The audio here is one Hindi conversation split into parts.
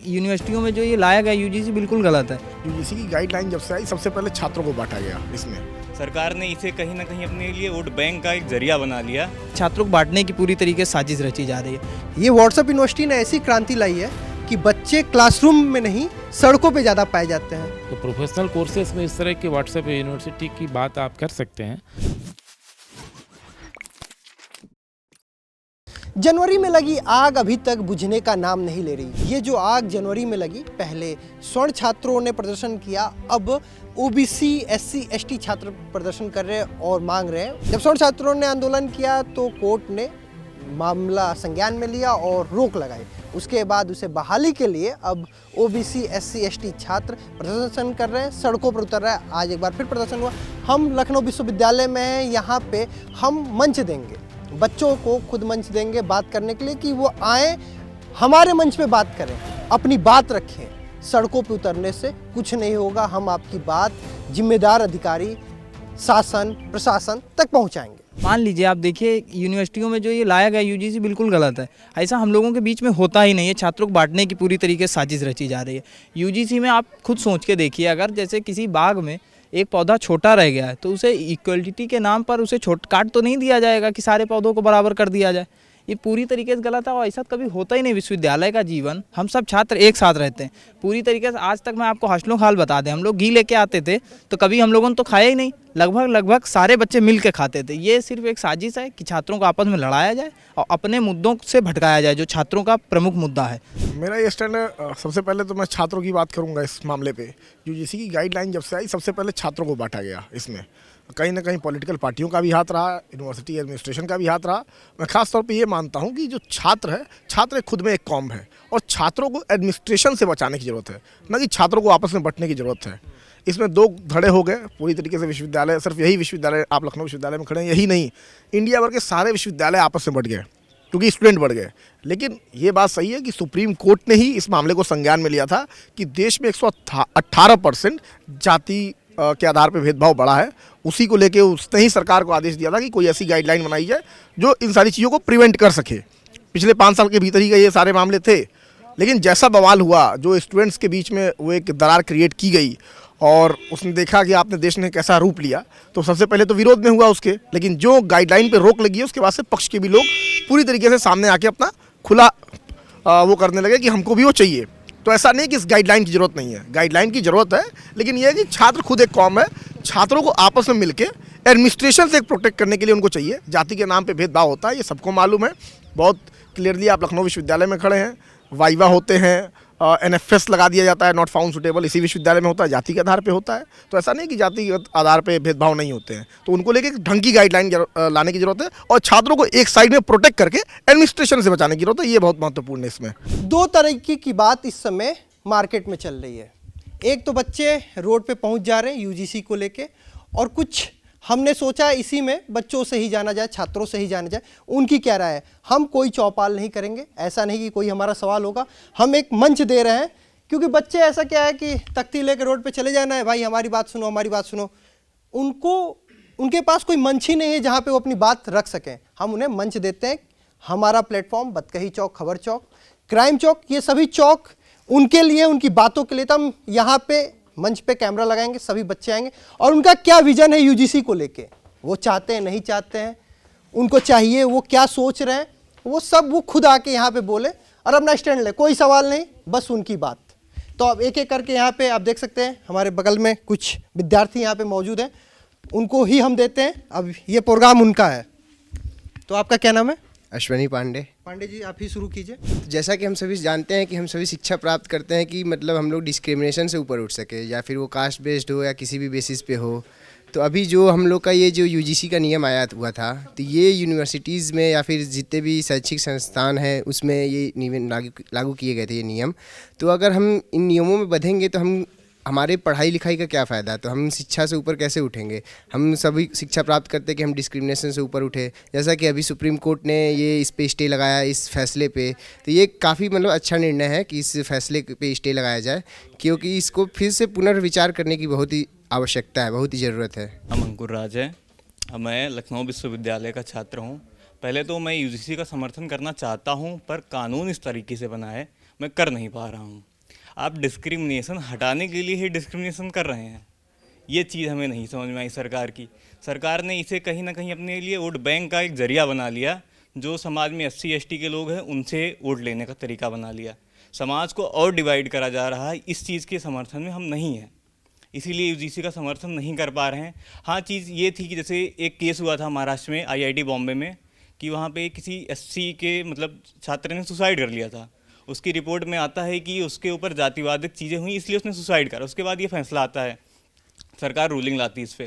यूनिवर्सिटियों में जो ये लाया गया यूजीसी बिल्कुल गलत है। यूजीसी की गाइडलाइन जब से आई सबसे पहले छात्रों को बांटा गया। इसमें सरकार ने इसे कहीं ना कहीं अपने लिए वोट बैंक का एक जरिया बना लिया। छात्रों को बांटने की पूरी तरीके से साजिश रची जा रही है। ये व्हाट्सएप यूनिवर्सिटी ने ऐसी क्रांति लाई है कि बच्चे क्लासरूम में नहीं सड़कों पे ज़्यादा पाए जाते हैं। तो प्रोफेशनल कोर्सेज में इस तरह की व्हाट्सएप यूनिवर्सिटी की बात आप कर सकते हैं। जनवरी में लगी आग अभी तक बुझने का नाम नहीं ले रही। ये जो आग जनवरी में लगी, पहले स्वर्ण छात्रों ने प्रदर्शन किया, अब ओबीसी एससी एसटी छात्र प्रदर्शन कर रहे हैं और मांग रहे हैं। जब स्वर्ण छात्रों ने आंदोलन किया तो कोर्ट ने मामला संज्ञान में लिया और रोक लगाई। उसके बाद उसे बहाली के लिए अब ओबीसी एससी एसटी छात्र प्रदर्शन कर रहे हैं, सड़कों पर उतर रहे हैं। आज एक बार फिर प्रदर्शन हुआ। हम लखनऊ विश्वविद्यालय में हैं, यहाँ पे हम मंच देंगे, बच्चों को खुद मंच देंगे बात करने के लिए कि वो आए हमारे मंच पे बात करें, अपनी बात रखें। सड़कों पे उतरने से कुछ नहीं होगा। हम आपकी बात जिम्मेदार अधिकारी, शासन, प्रशासन तक पहुंचाएंगे। मान लीजिए आप देखिए यूनिवर्सिटियों में जो ये लाया गया यूजीसी बिल्कुल गलत है। ऐसा हम लोगों के बीच में होता ही नहीं है। छात्रों को बांटने की पूरी तरीके से साजिश रची जा रही है। यूजीसी में आप खुद सोच के देखिए, अगर जैसे किसी बाग में एक पौधा छोटा रह गया है तो उसे इक्वलिटी के नाम पर उसे काट तो नहीं दिया जाएगा कि सारे पौधों को बराबर कर दिया जाए। ये पूरी तरीके से गलत है और ऐसा कभी होता ही नहीं। विश्वविद्यालय का जीवन, हम सब छात्र एक साथ रहते हैं पूरी तरीके से। आज तक मैं आपको हॉस्टलों का हाल बता दें, हम लोग घी लेके आते थे तो कभी हम लोगों ने तो खाया ही नहीं। लगभग सारे बच्चे मिल के खाते थे। ये सिर्फ एक साजिश है कि छात्रों को आपस में लड़ाया जाए और अपने मुद्दों से भटकाया जाए जो छात्रों का प्रमुख मुद्दा है। मेरा ये स्टैंड है, सबसे पहले तो मैं छात्रों की बात करूंगा इस मामले पे। यूजीसी की गाइडलाइन जब से आई सबसे पहले छात्रों को बांटा गया। इसमें कहीं ना कहीं पॉलिटिकल पार्टियों का भी हाथ रहा, यूनिवर्सिटी एडमिनिस्ट्रेशन का भी हाथ रहा। मैं खास तौर पे ये मानता हूँ कि जो छात्र है, छात्र खुद में एक कौम है और छात्रों को एडमिनिस्ट्रेशन से बचाने की ज़रूरत है, न कि छात्रों को आपस में बंटने की ज़रूरत है। इसमें दो धड़े हो गए पूरी तरीके से। विश्वविद्यालय, सिर्फ यही विश्वविद्यालय, आप लखनऊ विश्वविद्यालय में खड़े हैं, यही नहीं, इंडिया भर के सारे विश्वविद्यालय आपस में बंट गए क्योंकि स्टूडेंट बढ़ गए। लेकिन ये बात सही है कि सुप्रीम कोर्ट ने ही इस मामले को संज्ञान में लिया था कि देश में 118% जाति के आधार पर भेदभाव बढ़ा है। उसी को लेके उसने ही सरकार को आदेश दिया था कि कोई ऐसी गाइडलाइन बनाई जाए जो इन सारी चीज़ों को प्रिवेंट कर सके। पिछले 5 साल के भीतर ही ये सारे मामले थे। लेकिन जैसा बवाल हुआ, जो स्टूडेंट्स के बीच में वो एक दरार क्रिएट की गई और उसने देखा कि आपने देश ने कैसा रूप लिया, तो सबसे पहले तो विरोध में हुआ उसके। लेकिन जो गाइडलाइन पे रोक लगी है उसके बाद से पक्ष के भी लोग पूरी तरीके से सामने आके अपना खुला वो करने लगे कि हमको भी वो चाहिए। तो ऐसा नहीं कि इस गाइडलाइन की ज़रूरत नहीं है, गाइडलाइन की ज़रूरत है। लेकिन यह है कि छात्र खुद एक कौम है, छात्रों को आपस में मिलके एडमिनिस्ट्रेशन से प्रोटेक्ट करने के लिए उनको चाहिए। जाति के नाम पे भेदभाव होता है, ये सबको मालूम है बहुत क्लियरली। आप लखनऊ विश्वविद्यालय में खड़े हैं, वाइवा होते हैं, एनएफएस लगा दिया जाता है, नॉट फाउंड सुटेबल, इसी विश्वविद्यालय में होता है, जाति के आधार पे होता है। तो ऐसा नहीं कि जाति के आधार पे भेदभाव नहीं होते हैं। तो उनको लेके ढंग की गाइडलाइन लाने की जरूरत है और छात्रों को एक साइड में प्रोटेक्ट करके एडमिनिस्ट्रेशन से बचाने की जरूरत है। ये बहुत महत्वपूर्ण है। इसमें दो तरीके की बात इस समय मार्केट में चल रही है। एक तो बच्चे रोड पे पहुंच जा रहे हैं यूजीसी को लेके, और कुछ हमने सोचा इसी में बच्चों से ही जाना जाए, छात्रों से ही जाना जाए, उनकी क्या राय है। हम कोई चौपाल नहीं करेंगे, ऐसा नहीं कि कोई हमारा सवाल होगा, हम एक मंच दे रहे हैं। क्योंकि बच्चे ऐसा क्या है कि तख्ती लेकर रोड पे चले जाना है, भाई हमारी बात सुनो, हमारी बात सुनो। उनके पास कोई मंच ही नहीं है जहाँ पे वो अपनी बात रख सकें। हम उन्हें मंच देते हैं। हमारा प्लेटफॉर्म बतकही चौक, खबर चौक, क्राइम चौक, ये सभी चौक उनके लिए, उनकी बातों के लिए। तो हम यहाँ पे मंच पे कैमरा लगाएंगे, सभी बच्चे आएंगे और उनका क्या विजन है यूजीसी को लेके, वो चाहते हैं, नहीं चाहते हैं, उनको चाहिए, वो क्या सोच रहे हैं, वो सब वो खुद आके यहाँ पे बोले और अपना स्टैंड ले। कोई सवाल नहीं, बस उनकी बात। तो अब एक एक करके यहाँ पे आप देख सकते हैं, हमारे बगल में कुछ विद्यार्थी यहाँ पे मौजूद हैं, उनको ही हम देते हैं। अब ये प्रोग्राम उनका है। तो आपका क्या नाम है? अश्वनी पांडे। पांडे जी, आप ही शुरू कीजिए। जैसा कि हम सभी जानते हैं कि हम सभी शिक्षा प्राप्त करते हैं कि मतलब हम लोग डिस्क्रिमिनेशन से ऊपर उठ सके, या फिर वो कास्ट बेस्ड हो या किसी भी बेसिस पे हो। तो अभी जो हम लोग का ये जो यूजीसी का नियम आया हुआ था, तो ये यूनिवर्सिटीज़ में या फिर जितने भी शैक्षिक संस्थान हैं उसमें ये नियम लागू किए गए थे, ये नियम। तो अगर हम इन नियमों में बंधेंगे तो हमारे पढ़ाई लिखाई का क्या फ़ायदा। तो हम शिक्षा से ऊपर कैसे उठेंगे। हम सभी शिक्षा प्राप्त करते हैं कि हम डिस्क्रिमिनेशन से ऊपर उठे। जैसा कि अभी सुप्रीम कोर्ट ने ये इस पे स्टे लगाया, इस फैसले पे। तो ये काफ़ी मतलब अच्छा निर्णय है कि इस फैसले पे स्टे लगाया जाए, क्योंकि इसको फिर से पुनर्विचार करने की बहुत ही आवश्यकता है, बहुत ही ज़रूरत है। हम अंकुर राज है, मैं लखनऊ विश्वविद्यालय का छात्र हूँ। पहले तो मैं यूजीसी का समर्थन करना चाहता हूँ, पर कानून इस तरीके से बना है मैं कर नहीं पा रहा हूँ। आप डिस्क्रिमिनेशन हटाने के लिए ही डिस्क्रिमिनेशन कर रहे हैं। ये चीज़ हमें नहीं समझ में आई सरकार की। सरकार ने इसे कहीं ना कहीं अपने लिए वोट बैंक का एक जरिया बना लिया, जो समाज में SC ST के लोग हैं उनसे वोट लेने का तरीका बना लिया। समाज को और डिवाइड करा जा रहा है। इस चीज़ के समर्थन में हम नहीं हैं, इसीलिए UGC का समर्थन नहीं कर पा रहे हैं। हाँ, चीज़ ये थी कि जैसे एक केस हुआ था महाराष्ट्र में IIT बॉम्बे में कि वहाँ पे किसी SC के मतलब छात्र ने सुसाइड कर लिया था। उसकी रिपोर्ट में आता है कि उसके ऊपर जातिवादिक चीज़ें हुई इसलिए उसने सुसाइड करा। उसके बाद ये फैसला आता है, सरकार रूलिंग लाती है इस पर।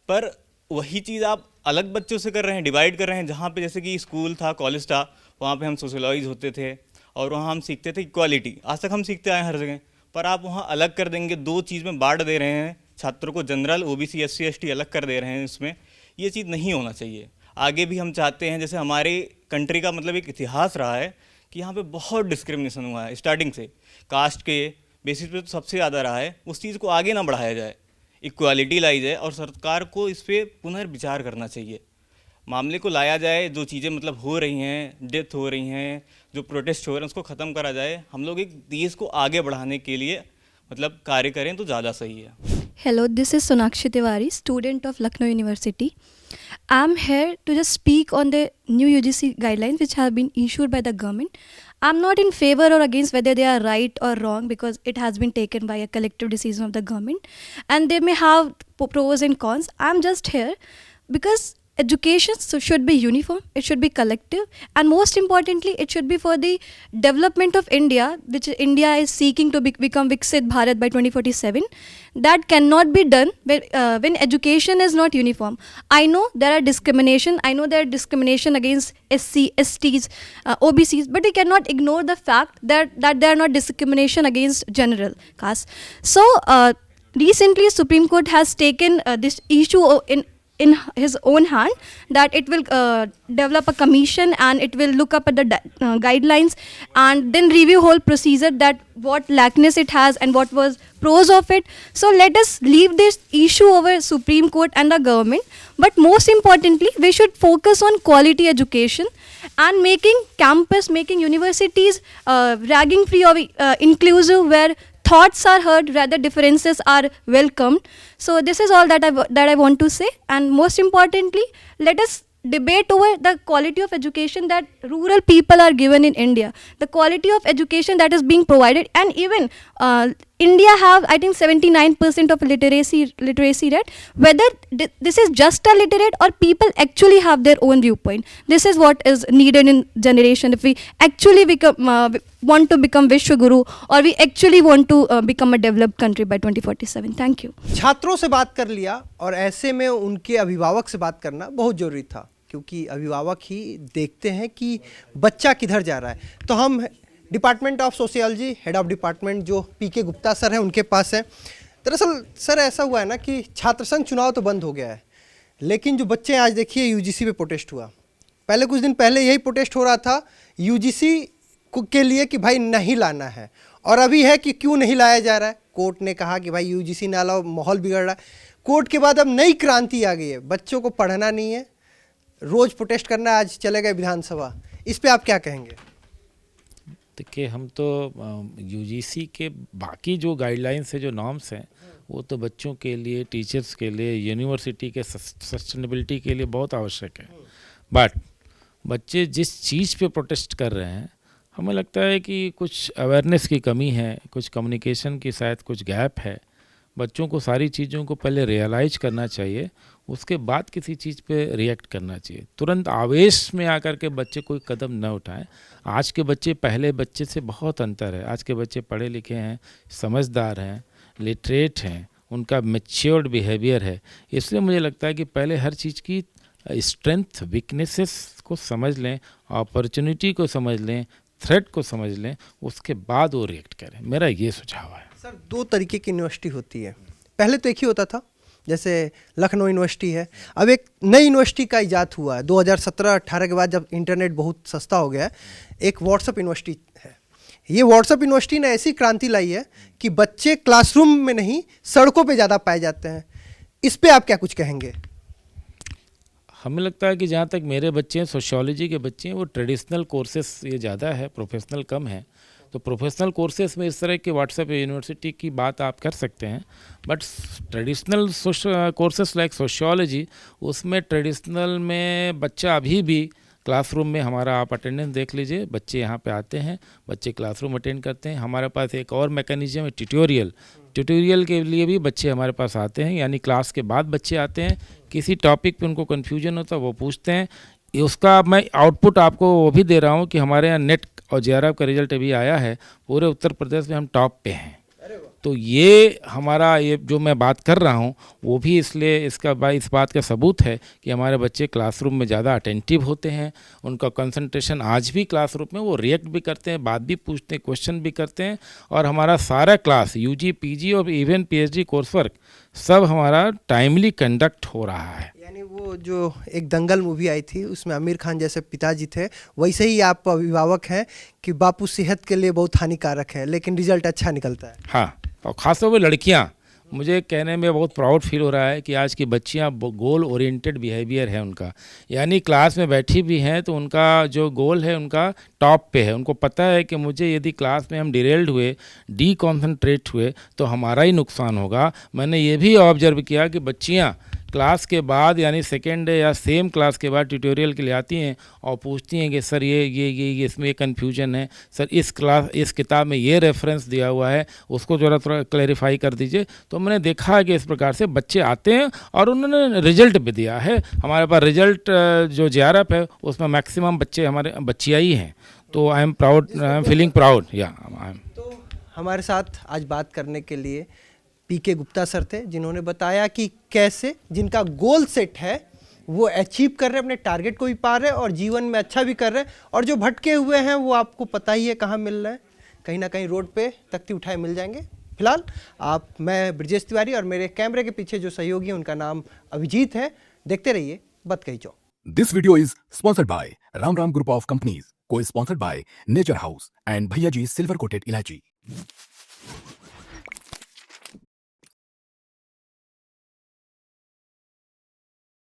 पर वही चीज़ आप अलग बच्चों से कर रहे हैं, डिवाइड कर रहे हैं। जहाँ पे जैसे कि स्कूल था, कॉलेज था, वहाँ पे हम सोशलाइज होते थे और वहाँ हम सीखते थे इक्वालिटी। आज तक हम सीखते आए हर जगह, पर आप वहाँ अलग कर देंगे, दो चीज़ में बांट दे रहे हैं छात्रों को, जनरल OBC SC ST अलग कर दे रहे हैं। इसमें ये चीज़ नहीं होना चाहिए। आगे भी हम चाहते हैं, जैसे हमारे कंट्री का मतलब एक इतिहास रहा है कि यहाँ पे बहुत डिस्क्रिमिनेशन हुआ है स्टार्टिंग से, कास्ट के बेसिस पे तो सबसे ज़्यादा रहा है। उस चीज़ को आगे ना बढ़ाया जाए, इक्वालिटी लाई जाए और सरकार को इस पर पुनर्विचार करना चाहिए, मामले को लाया जाए। जो चीज़ें मतलब हो रही हैं, डेथ हो रही हैं, जो प्रोटेस्ट हो रहे हैं, उसको ख़त्म करा जाए। हम लोग एक देश को आगे बढ़ाने के लिए मतलब कार्य करें तो ज़्यादा सही है। Hello, this is Sonakshi Tiwari, student of Lucknow University. I'm here to just speak on the new UGC guidelines which have been issued by the government. I'm not in favor or against whether they are right or wrong because it has been taken by a collective decision of the government and they may have pros and cons. I'm just here because education should be uniform, it should be collective, and most importantly it should be for the development of India, which India is seeking to become Viksit Bharat by 2047. That cannot be done when education is not uniform. I know there are discrimination, I know there are discrimination against SC, STs, OBCs, but we cannot ignore the fact that there are not discrimination against general caste. So recently Supreme Court has taken this issue in his own hand, that it will develop a commission and it will look up at the guidelines and then review whole procedure, that what lackness it has and what was pros of it. So let us leave this issue over Supreme Court and the government, but most importantly we should focus on quality education and making campus, making universities ragging free or inclusive, where thoughts are heard, rather differences are welcomed. So this is all that I want to say, and most importantly let us debate over the quality of education that rural people are given in India, the quality of education that is being provided, and even India have I think 79% of literacy rate. Whether this is just a literate or people actually have their own viewpoint, this is what is needed in generation if we actually want to become Vishwa Guru, or we actually want to become a developed country by 2047. Thank you. छात्रों से बात कर लिया और ऐसे में उनके अभिभावक से बात करना बहुत ज़रूरी था, क्योंकि अभिभावक ही देखते हैं कि बच्चा किधर जा रहा है। तो हम department of sociology head of department जो PK गुप्ता सर हैं उनके पास है। दरअसल सर ऐसा हुआ है ना कि छात्र संघ चुनाव तो बंद हो गया है, लेकिन जो बच्चे आज देखिए UGC पे प्रोटेस्ट हुआ, पहले कुछ दिन पहले यही प्रोटेस्ट हो रहा था UGC के लिए कि भाई नहीं लाना है, और अभी है कि क्यों नहीं लाया जा रहा है। कोर्ट ने कहा कि भाई UGC ना लाओ, माहौल बिगड़ रहा है। कोर्ट के बाद अब नई क्रांति आ गई है, बच्चों को पढ़ना नहीं है, रोज प्रोटेस्ट करना है। आज चले गए विधानसभा, इस पे आप क्या कहेंगे? देखिए, हम तो UGC के बाकी जो गाइडलाइंस है, जो नॉर्म्स हैं, वो तो बच्चों के लिए, टीचर्स के लिए, यूनिवर्सिटी के सस्टेनेबिलिटी के लिए बहुत आवश्यक है। बट बच्चे जिस चीज़ पे प्रोटेस्ट कर रहे हैं, हमें लगता है कि कुछ अवेयरनेस की कमी है, कुछ कम्युनिकेशन की शायद कुछ गैप है। बच्चों को सारी चीज़ों को पहले रियलाइज करना चाहिए, उसके बाद किसी चीज़ पे रिएक्ट करना चाहिए। तुरंत आवेश में आकर के बच्चे कोई कदम न उठाएं। आज के बच्चे पहले बच्चे से बहुत अंतर है। आज के बच्चे पढ़े लिखे हैं, समझदार हैं, लिटरेट हैं, उनका मैच्योर्ड बिहेवियर है। इसलिए मुझे लगता है कि पहले हर चीज़ की स्ट्रेंथ, वीकनेसेस को समझ लें, अपॉर्चुनिटी को समझ लें, थ्रेट को समझ लें, उसके बाद वो रिएक्ट करें। मेरा ये सुझाव है। सर, दो तरीके की यूनिवर्सिटी होती है, पहले तो एक ही होता था, जैसे लखनऊ यूनिवर्सिटी है। अब एक नई यूनिवर्सिटी का इजाद हुआ है 2017-18 के बाद, जब इंटरनेट बहुत सस्ता हो गया है। एक व्हाट्सएप यूनिवर्सिटी है। ये व्हाट्सएप यूनिवर्सिटी ने ऐसी क्रांति लाई है कि बच्चे क्लासरूम में नहीं, सड़कों पे ज़्यादा पाए जाते हैं। इस पे आप क्या कुछ कहेंगे? हमें लगता है कि जहाँ तक मेरे बच्चे हैं, सोशियोलॉजी के बच्चे हैं, वो ट्रेडिशनल कोर्सेस ये ज़्यादा है, प्रोफेशनल कम है। तो प्रोफेशनल कोर्सेज में इस तरह के व्हाट्सएप यूनिवर्सिटी की बात आप कर सकते हैं, but traditional courses like sociology, उसमें ट्रेडिशनल में बच्चा अभी भी क्लासरूम में, हमारा आप अटेंडेंस देख लीजिए, बच्चे यहाँ पे आते हैं, बच्चे क्लासरूम अटेंड करते हैं। हमारे पास एक और मैकेनिज्म है ट्यूटोरियल के लिए भी बच्चे हमारे पास आते हैं, यानी क्लास के बाद बच्चे आते हैं, किसी टॉपिक पे उनको कन्फ्यूजन होता है वो पूछते हैं। उसका मैं आउटपुट आपको वो भी दे रहा हूँ कि हमारे यहाँ नेट और JRF का रिजल्ट अभी आया है, पूरे उत्तर प्रदेश में हम टॉप पे हैं। तो ये हमारा, ये जो मैं बात कर रहा हूँ वो भी इसलिए इस बात का सबूत है कि हमारे बच्चे क्लासरूम में ज़्यादा अटेंटिव होते हैं, उनका कंसंट्रेशन आज भी क्लासरूम में, वो रिएक्ट भी करते हैं, बात भी पूछते हैं, क्वेश्चन भी करते हैं। और हमारा सारा क्लास UG PG और इवन PhD कोर्स वर्क सब हमारा टाइमली कंडक्ट हो रहा है। यानी वो जो एक दंगल मूवी आई थी उसमें आमिर खान जैसे पिताजी थे, वैसे ही आप अभिभावक हैं कि बापू सेहत के लिए बहुत हानिकारक है लेकिन रिजल्ट अच्छा निकलता है। हाँ, और ख़ासतौर पर लड़कियाँ, मुझे कहने में बहुत प्राउड फील हो रहा है कि आज की बच्चियाँ गोल ओरिएंटेड बिहेवियर है उनका, यानी क्लास में बैठी भी हैं तो उनका जो गोल है उनका टॉप पे है। उनको पता है कि मुझे यदि क्लास में हम डिरेल्ड हुए, डीकॉन्सेंट्रेट हुए तो हमारा ही नुकसान होगा। मैंने ये भी ऑब्जर्व किया कि बच्चियाँ क्लास के बाद, यानी सेकेंड या सेम क्लास के बाद ट्यूटोरियल के लिए आती हैं और पूछती हैं कि सर ये इसमें कन्फ्यूजन है, सर इस किताब में ये रेफरेंस दिया हुआ है, उसको ज़रा थोड़ा क्लैरिफाई कर दीजिए। तो मैंने देखा है कि इस प्रकार से बच्चे आते हैं और उन्होंने रिजल्ट भी दिया है। हमारे पास रिजल्ट जो JRF है उसमें मैक्सिमम बच्चे हमारे बच्चियाँ ही हैं। तो आई एम फीलिंग प्राउड। तो हमारे साथ आज बात करने के लिए PK गुप्ता सर थे, जिन्होंने बताया कि कैसे जिनका गोल सेट है वो अचीव कर रहे हैं, अपने टारगेट को भी पा रहे हैं और जीवन में अच्छा भी कर रहे हैं। और जो भटके हुए हैं वो आपको पता ही है कहाँ मिल रहे हैं, कहीं ना कहीं रोड पे तख्ती उठाए मिल जाएंगे। फिलहाल मैं ब्रजेश तिवारी और मेरे कैमरे के पीछे जो सहयोगी हैं उनका नाम अभिजीत है। देखते रहिए बत कही चौक। This video is sponsored by Ram Group of Companies, co-sponsored by Nature House and Bhaiya Ji Silver Coated Ilaichi.